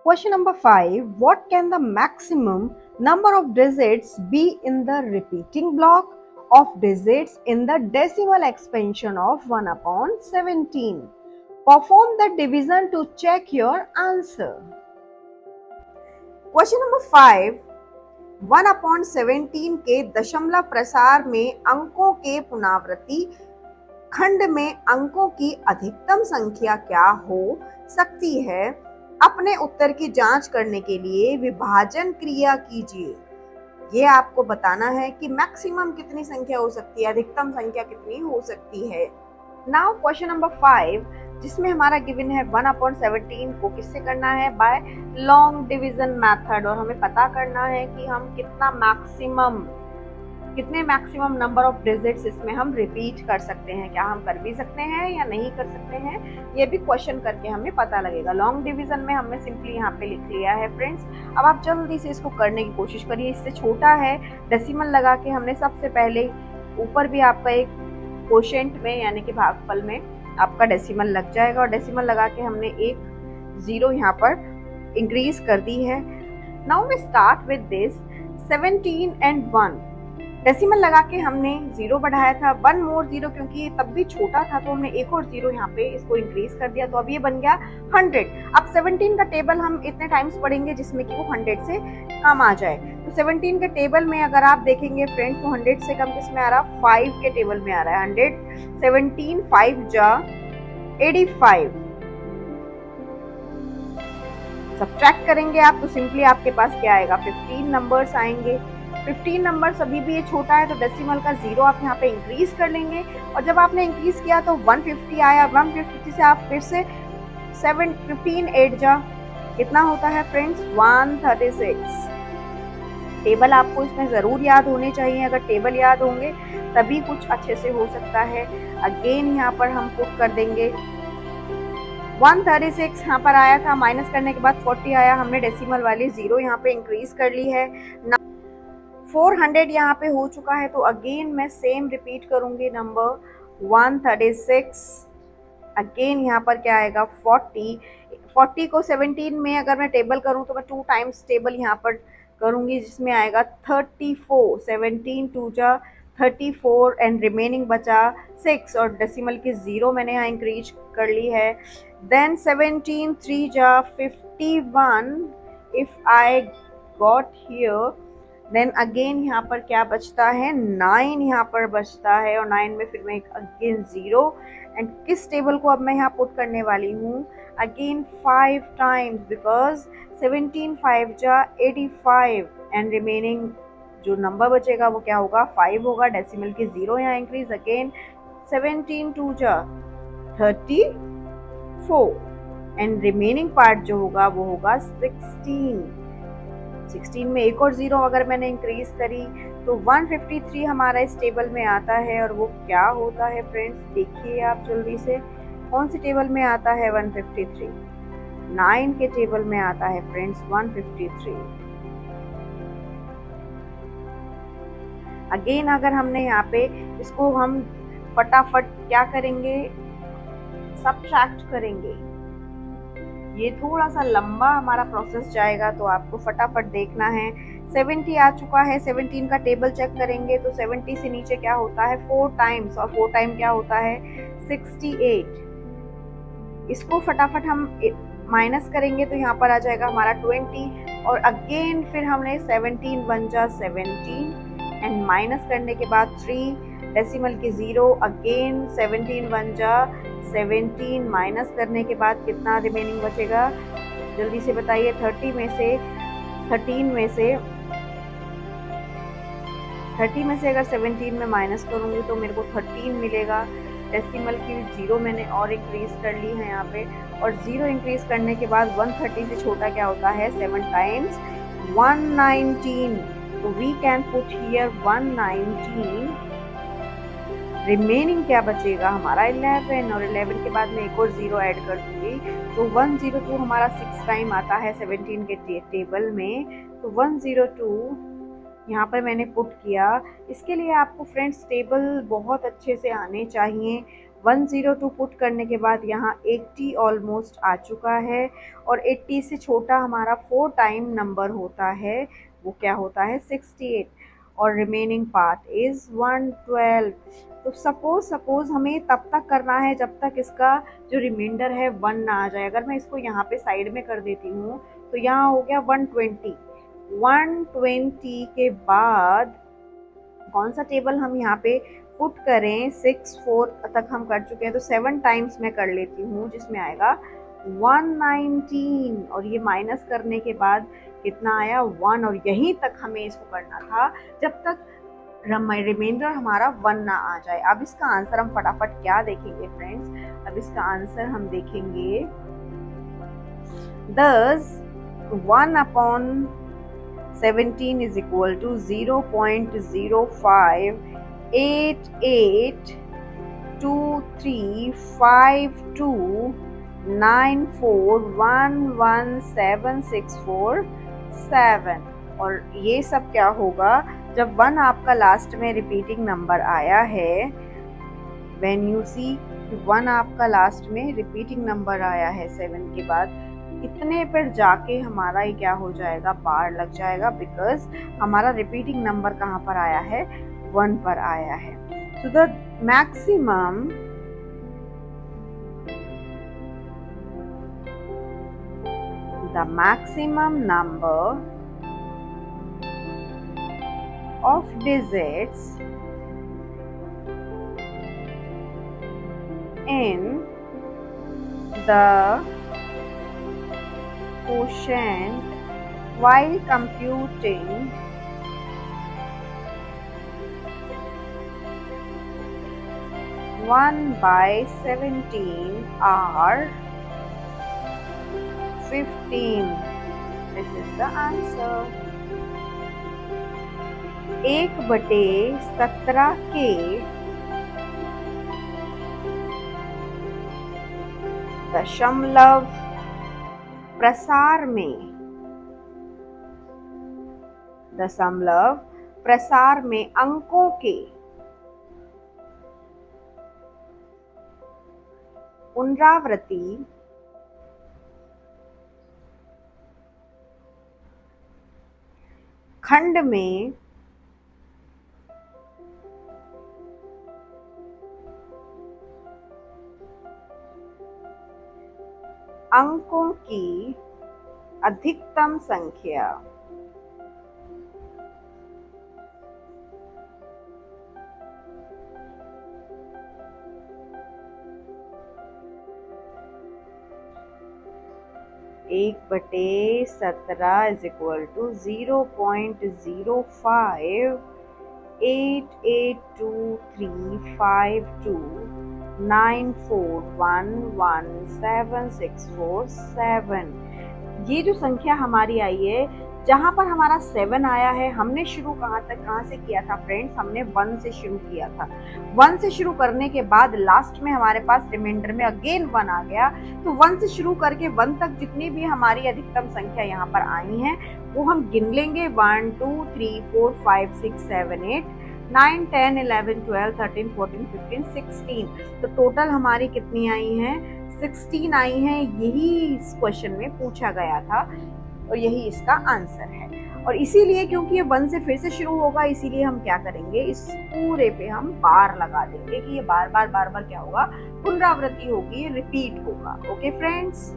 Question number 5. What can the maximum number of digits be in the repeating block of digits in the decimal expansion of 1 upon 17? Perform the division to check your answer. Question number 5. 1 upon 17 के दशमलव प्रसार में अंकों के पुनरावृत्ति खंड में अंकों की अधिकतम संख्या क्या हो सकती है? अपने उत्तर की जांच करने के लिए विभाजन क्रिया कीजिए। ये आपको बताना है कि मैक्सिमम कितनी संख्या हो सकती है, अधिकतम संख्या कितनी हो सकती है। नाउ क्वेश्चन नंबर 5, जिसमें हमारा गिवन है 1 अपॉन 17 को किससे करना है? By long division method. और हमें पता करना है कि हम कितने मैक्सिमम नंबर ऑफ डिजिट्स इसमें हम रिपीट कर सकते हैं। क्या हम कर भी सकते हैं या नहीं कर सकते हैं, ये भी क्वेश्चन करके हमें पता लगेगा। लॉन्ग डिवीजन में हमने सिंपली यहाँ पे लिख लिया है फ्रेंड्स। अब आप जल्दी से इसको करने की कोशिश करिए। इससे छोटा है, डेसिमल लगा के हमने सबसे पहले ऊपर भी आपका एक कोशेंट में यानी कि भागफल में आपका डेसिमल लग जाएगा, और डेसिमल लगा के हमने एक 0 यहाँ पर इंक्रीज कर दी है। Now we start with this 17 and 1। Decimal लगा के हमने 0 बढ़ाया था, 1 मोर 0, क्योंकि तब भी छोटा था तो हमने एक और 0 यहाँ पे इसको इंक्रीज कर दिया, तो अब ये बन गया 100। अब 17 का टेबल हम इतने टाइम्स पढ़ेंगे जिसमें कि वो 100 से कम आ जाए। तो 17 के टेबल में अगर आप देखेंगे फ्रेंड्स, तो 100 से कम किसमें आ रहा है? 5 के टेबल में आ रहा है। 117 5 जा 85। सब्ट्रैक्ट करेंगे आप तो सिंपली आपके पास क्या आएगा? 15 नंबर्स आएंगे। 15 नंबर अभी भी ये छोटा है तो डेसिमल का 0 आप यहाँ पे इंक्रीज कर लेंगे, और जब आपने इंक्रीज किया तो 150 आया। 150 से आप फिर से 15 8 जा कितना होता है फ्रेंड्स? 136। टेबल आपको इसमें जरूर याद होने चाहिए। अगर टेबल याद होंगे तभी कुछ अच्छे से हो सकता है। अगेन यहाँ पर हम पुट कर देंगे 136 यहाँ पर आया था, माइनस करने के बाद 40 आया। हमने डेसिमल वाली 0 यहाँ पे इंक्रीज कर ली है। 400 यहाँ पे हो चुका है, तो अगेन मैं सेम रिपीट करूंगी नंबर 136। अगेन यहाँ पर क्या आएगा? 40 को 17 में अगर मैं टेबल करूं तो मैं 2 टाइम्स टेबल यहाँ पर करूंगी, जिसमें आएगा 34। 17 2 जा 34 एंड रिमेनिंग बचा 6, और डेसिमल की 0 मैंने यहाँ इंक्रीज कर ली है। देन 17 3 जा 51 if I got here. Then again यहाँ पर क्या बचता है? 9 यहाँ पर बचता है, और 9 में फिर मैं अगेन 0 एंड किस टेबल को अब मैं यहाँ पुट करने वाली हूँ? अगेन 5 टाइम्स, बिकॉज 17 5 जा 85 एंड रिमेनिंग जो नंबर बचेगा वो क्या होगा? 5 होगा। डेसिमल की 0 यहाँ इंक्रीज। अगेन 17 2 जा 34 एंड रिमेनिंग पार्ट जो होगा वो होगा 16 में एक और 0 अगर मैंने इंक्रीज करी तो 153 हमारा इस टेबल में आता है। और वो क्या होता है फ्रेंड्स? देखिए आप जल्दी से, कौन सी टेबल में आता है 153? 9 के टेबल में आता है फ्रेंड्स 153। अगेन अगर हमने यहाँ पे इसको हम फटाफट क्या करेंगे? सब्ट्रैक्ट करेंगे। ये थोड़ा सा लंबा हमारा प्रोसेस जाएगा, तो आपको फटाफट देखना है। 70 आ चुका है, 17 का टेबल चेक करेंगे तो 70 से नीचे क्या होता है? 4 टाइम्स, और 4 टाइम क्या होता है? 68। इसको फटाफट हम माइनस करेंगे तो यहाँ पर आ जाएगा हमारा 20, और अगेन फिर हमने 17 1 जा 17 एंड माइनस करने के बाद 3, डेसिमल की 0, अगेन 17 1 जा 17 माइनस करने के बाद कितना रिमेनिंग बचेगा? जल्दी से बताइए। 13 में से अगर 17 में माइनस करूंगी तो मेरे को 13 मिलेगा। डेसिमल की 0 मैंने और इंक्रीज कर ली है यहाँ पे, और 0 इंक्रीज करने के बाद 130 से छोटा क्या होता है? 7 टाइम्स 119। तो we can put here 119। Remaining क्या बचेगा हमारा? 11, और 11 के बाद में एक और 0 ऐड कर दूंगी तो 102 हमारा 6 टाइम आता है 17 के टेबल में। तो 102 यहाँ पर मैंने पुट किया। इसके लिए आपको फ्रेंड्स टेबल बहुत अच्छे से आने चाहिए। 102 पुट करने के बाद यहाँ 80 ऑलमोस्ट आ चुका है, और 80 से छोटा हमारा 4 टाइम नंबर होता है, वो क्या होता है 68, और रिमेनिंग पार्ट इज़ 112। तो सपोज हमें तब तक करना है जब तक इसका जो रिमाइंडर है 1 ना आ जाए। अगर मैं इसको यहाँ पे साइड में कर देती हूँ तो यहाँ हो गया 120। 120 के बाद कौन सा टेबल हम यहाँ पे पुट करें, 6 4 तक हम कर चुके हैं, तो 7 टाइम्स मैं कर लेती हूँ, जिसमें आएगा 119, और ये माइनस करने के बाद कितना आया 1, और यहीं तक हमें इसको करना था जब तक रिमाइंडर हमारा 1 ना आ जाए। अब इसका आंसर हम फटाफट क्या देखेंगे फ्रेंड्स, अब इसका आंसर हम देखेंगे 1/17 is equal to 0.058235294117647। और ये सब क्या होगा जब 1 आपका लास्ट में रिपीटिंग नंबर आया है, व्हेन यू सी 1 आपका लास्ट में रिपीटिंग नंबर आया है 7 के बाद, इतने पर जाके हमारा ये क्या हो जाएगा, बार लग जाएगा, बिकॉज हमारा रिपीटिंग नंबर कहाँ पर आया है 1 पर आया है। तो the maximum number of digits in the quotient while computing one by 17 are 15. This is the answer. 1/17 के दशमलव प्रसार में अंकों के पुनरावृत्ति खंड में अंकों की अधिकतम संख्या एक बटे 17 इज इक्वल टू 0.058823529411767। ये जो संख्या हमारी आई है, जहाँ पर हमारा 7 आया है, हमने शुरू कहाँ से किया था फ्रेंड्स, हमने 1 से शुरू किया था। 1 से शुरू करने के बाद लास्ट में हमारे पास रिमाइंडर में अगेन 1 आ गया, तो 1 से शुरू करके 1 तक जितनी भी हमारी अधिकतम संख्या यहाँ पर आई हैं वो हम गिन लेंगे। 1 2 3 4 5 6 7 8 9 10 11 12 13 14 15 16। तो टोटल हमारी कितनी आई हैं, 16 आई हैं। यही इस क्वेश्चन में पूछा गया था और यही इसका आंसर है। और इसीलिए क्योंकि ये 1 से फिर से शुरू होगा, इसीलिए हम क्या करेंगे, इस पूरे पे हम बार लगा देंगे कि ये बार बार क्या होगा, पुनरावृत्ति होगी, रिपीट होगा। Okay friends.